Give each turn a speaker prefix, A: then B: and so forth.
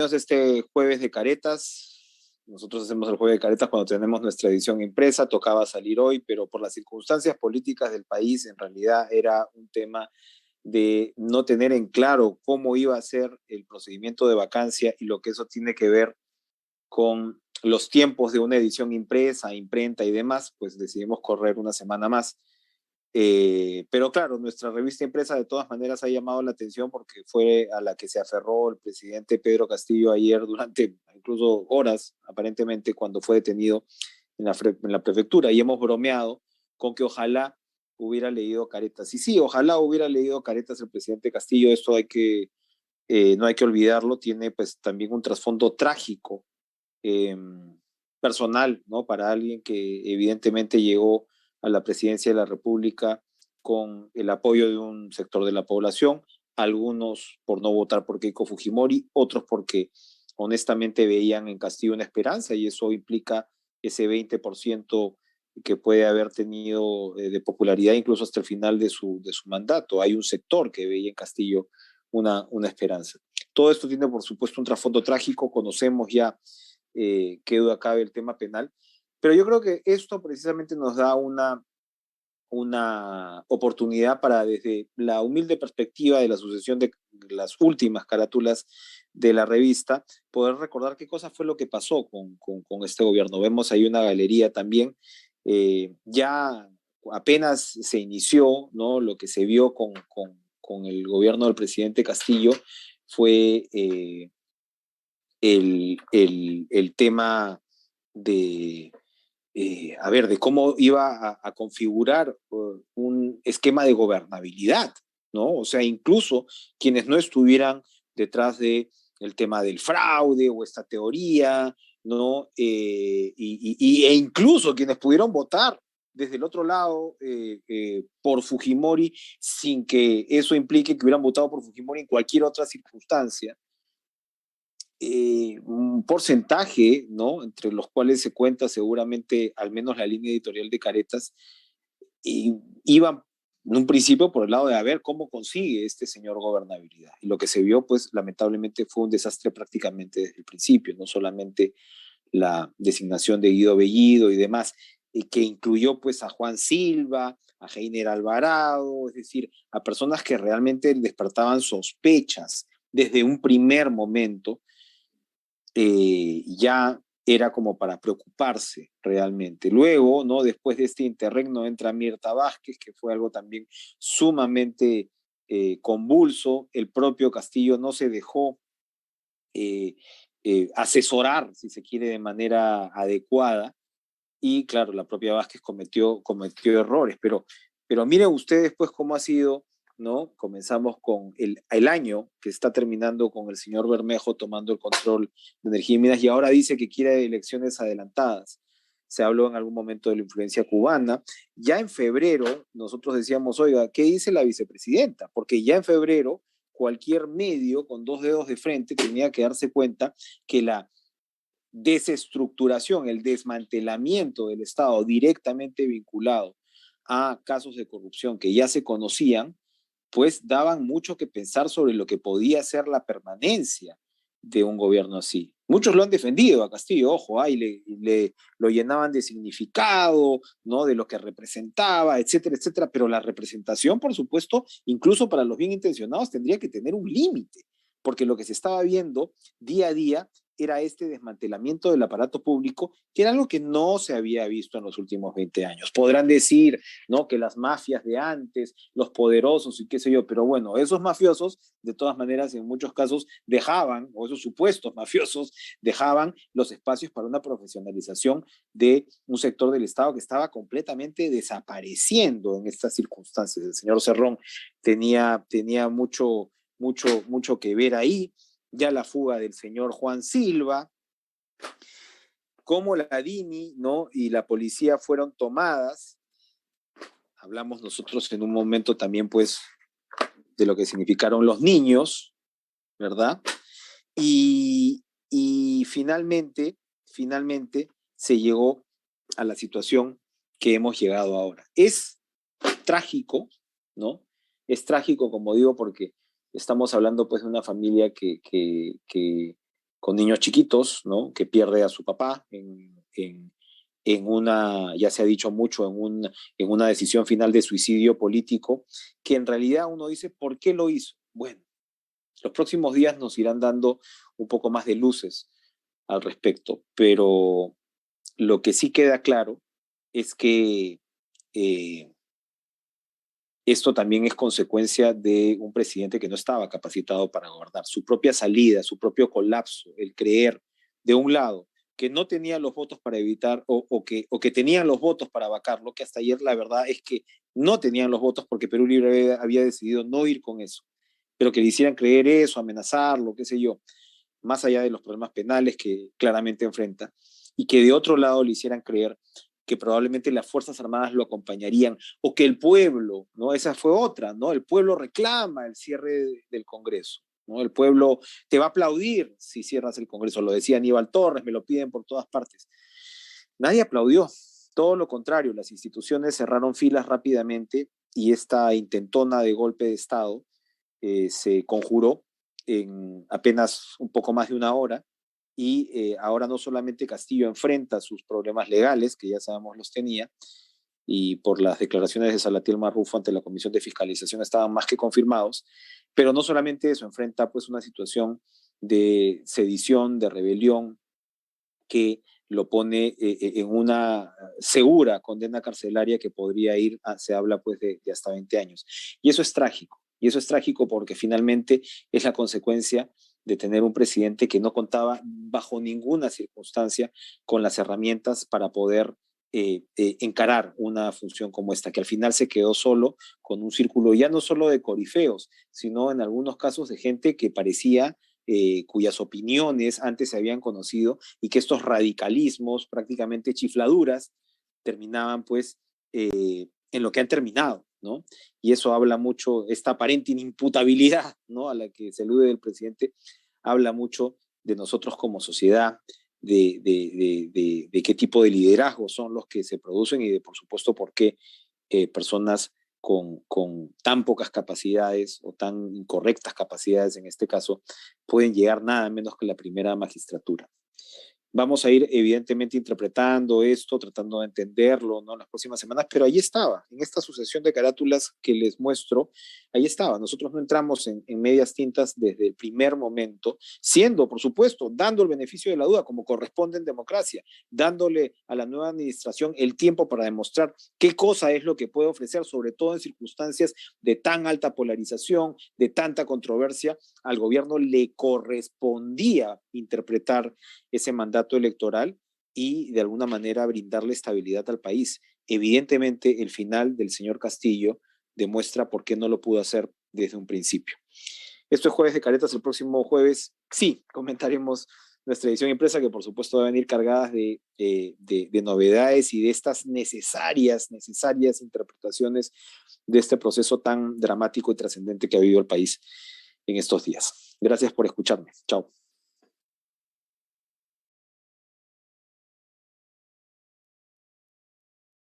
A: Este jueves de caretas. Nosotros hacemos el jueves de caretas cuando tenemos nuestra edición impresa. Tocaba salir hoy, pero por las circunstancias políticas del país, en realidad era un tema de no tener en claro cómo iba a ser el procedimiento de vacancia y lo que eso tiene que ver con los tiempos de una edición impresa, imprenta y demás, pues decidimos correr una semana más. Pero claro, nuestra revista impresa de todas maneras ha llamado la atención porque fue a la que se aferró el presidente Pedro Castillo ayer durante incluso horas, aparentemente, cuando fue detenido en la prefectura. Y hemos bromeado con que ojalá hubiera leído Caretas. Y sí, ojalá hubiera leído Caretas el presidente Castillo. Esto no hay que olvidarlo. Tiene pues también un trasfondo trágico, eh, personal, ¿no? Para alguien que evidentemente llegó a la presidencia de la República con el apoyo de un sector de la población, algunos por no votar por Keiko Fujimori, otros porque honestamente veían en Castillo una esperanza y eso implica ese 20% que puede haber tenido de popularidad incluso hasta el final de su mandato. Hay un sector que veía en Castillo una esperanza. Todo esto tiene, por supuesto, un trasfondo trágico. Conocemos ya qué duda cabe el tema penal, pero yo creo que esto precisamente nos da una oportunidad para, desde la humilde perspectiva de la sucesión de las últimas carátulas de la revista, poder recordar qué cosa fue lo que pasó con este gobierno. Vemos ahí una galería también, ya apenas se inició, ¿no? Lo que se vio con el gobierno del presidente Castillo fue el tema de, de cómo iba a configurar un esquema de gobernabilidad, ¿no? O sea, incluso quienes no estuvieran detrás de el tema del fraude o esta teoría, ¿no? E incluso quienes pudieron votar desde el otro lado por Fujimori sin que eso implique que hubieran votado por Fujimori en cualquier otra circunstancia, un porcentaje, ¿no? Entre los cuales se cuenta seguramente al menos la línea editorial de Caretas, y iban en un principio por el lado de a ver cómo consigue este señor gobernabilidad. Y lo que se vio, pues lamentablemente fue un desastre prácticamente desde el principio, no solamente la designación de Guido Bellido y demás, que incluyó pues a Juan Silva, a Heiner Alvarado, es decir, a personas que realmente despertaban sospechas desde un primer momento. Ya era como para preocuparse realmente. Luego, ¿no? Después de este interregno entra Mirta Vázquez, que fue algo también sumamente convulso. El propio Castillo no se dejó eh, asesorar, si se quiere, de manera adecuada. Y claro, la propia Vázquez cometió errores, pero miren ustedes pues cómo ha sido, ¿no? Comenzamos con el año que está terminando con el señor Bermejo tomando el control de Energía y Minas y ahora dice que quiere elecciones adelantadas. Se habló en algún momento de la influencia cubana. Ya en febrero nosotros decíamos, oiga, ¿qué dice la vicepresidenta? Porque ya en febrero cualquier medio con dos dedos de frente tenía que darse cuenta que la desestructuración, el desmantelamiento del Estado directamente vinculado a casos de corrupción que ya se conocían, pues daban mucho que pensar sobre lo que podía ser la permanencia de un gobierno así. Muchos lo han defendido a Castillo, ojo, lo llenaban de significado, ¿no? De lo que representaba, etcétera, etcétera, pero la representación, por supuesto, incluso para los bien intencionados, tendría que tener un límite, porque lo que se estaba viendo día a día era este desmantelamiento del aparato público, que era algo que no se había visto en los últimos 20 años. Podrán decir, ¿no? Que las mafias de antes, los poderosos y qué sé yo, pero bueno, esos mafiosos, de todas maneras, en muchos casos dejaban, o esos supuestos mafiosos, dejaban los espacios para una profesionalización de un sector del Estado que estaba completamente desapareciendo en estas circunstancias. El señor Cerrón tenía mucho que ver ahí. Ya la fuga del señor Juan Silva, cómo la DINI, ¿no? Y la policía fueron tomadas. Hablamos nosotros en un momento también, pues, de lo que significaron los niños, ¿verdad? Y finalmente se llegó a la situación que hemos llegado ahora. Es trágico, ¿no? Es trágico, como digo, porque estamos hablando pues de una familia que con niños chiquitos, ¿no? Que pierde a su papá en una, ya se ha dicho mucho, en una decisión final de suicidio político, que en realidad uno dice, ¿por qué lo hizo? Bueno, los próximos días nos irán dando un poco más de luces al respecto, pero lo que sí queda claro es que eh, esto también es consecuencia de un presidente que no estaba capacitado para gobernar. Su propia salida, su propio colapso, el creer, de un lado, que no tenía los votos para evitar o que tenían los votos para vacarlo, que hasta ayer la verdad es que no tenían los votos porque Perú Libre había decidido no ir con eso, pero que le hicieran creer eso, amenazarlo, qué sé yo, más allá de los problemas penales que claramente enfrenta, y que de otro lado le hicieran creer que probablemente las Fuerzas Armadas lo acompañarían, o que el pueblo, ¿no? Esa fue otra, ¿no? El pueblo reclama el cierre del Congreso, ¿no? El pueblo te va a aplaudir si cierras el Congreso, lo decía Aníbal Torres, me lo piden por todas partes. Nadie aplaudió, todo lo contrario, las instituciones cerraron filas rápidamente y esta intentona de golpe de Estado se conjuró en apenas un poco más de una hora y ahora no solamente Castillo enfrenta sus problemas legales, que ya sabemos los tenía, y por las declaraciones de Salatiel Marrufo ante la Comisión de Fiscalización estaban más que confirmados, pero no solamente eso, enfrenta pues una situación de sedición, de rebelión, que lo pone en una segura condena carcelaria que podría ir, se habla pues de hasta 20 años. Y eso es trágico. Y eso es trágico porque finalmente es la consecuencia de tener un presidente que no contaba bajo ninguna circunstancia con las herramientas para poder encarar una función como esta, que al final se quedó solo con un círculo ya no solo de corifeos, sino en algunos casos de gente que parecía cuyas opiniones antes se habían conocido y que estos radicalismos, prácticamente chifladuras, terminaban pues en lo que han terminado, ¿no? Y eso habla mucho, esta aparente inimputabilidad, ¿no? A la que se alude el presidente, habla mucho de nosotros como sociedad, de qué tipo de liderazgos son los que se producen y de, por supuesto, por qué personas con tan pocas capacidades o tan incorrectas capacidades en este caso pueden llegar nada menos que la primera magistratura. Vamos a ir evidentemente interpretando esto, tratando de entenderlo, ¿no? En las próximas semanas, pero ahí estaba, en esta sucesión de carátulas que les muestro, ahí estaba. Nosotros no entramos en medias tintas desde el primer momento, siendo, por supuesto, dando el beneficio de la duda, como corresponde en democracia, dándole a la nueva administración el tiempo para demostrar qué cosa es lo que puede ofrecer, sobre todo en circunstancias de tan alta polarización, de tanta controversia. Al gobierno le correspondía interpretar ese mandato electoral y de alguna manera brindarle estabilidad al país. Evidentemente, el final del señor Castillo demuestra por qué no lo pudo hacer desde un principio. Esto es Jueves de Caretas. El próximo jueves, sí, comentaremos nuestra edición impresa, que por supuesto va a venir cargadas de novedades y de estas necesarias interpretaciones de este proceso tan dramático y trascendente que ha vivido el país en estos días. Gracias por escucharme. Chao.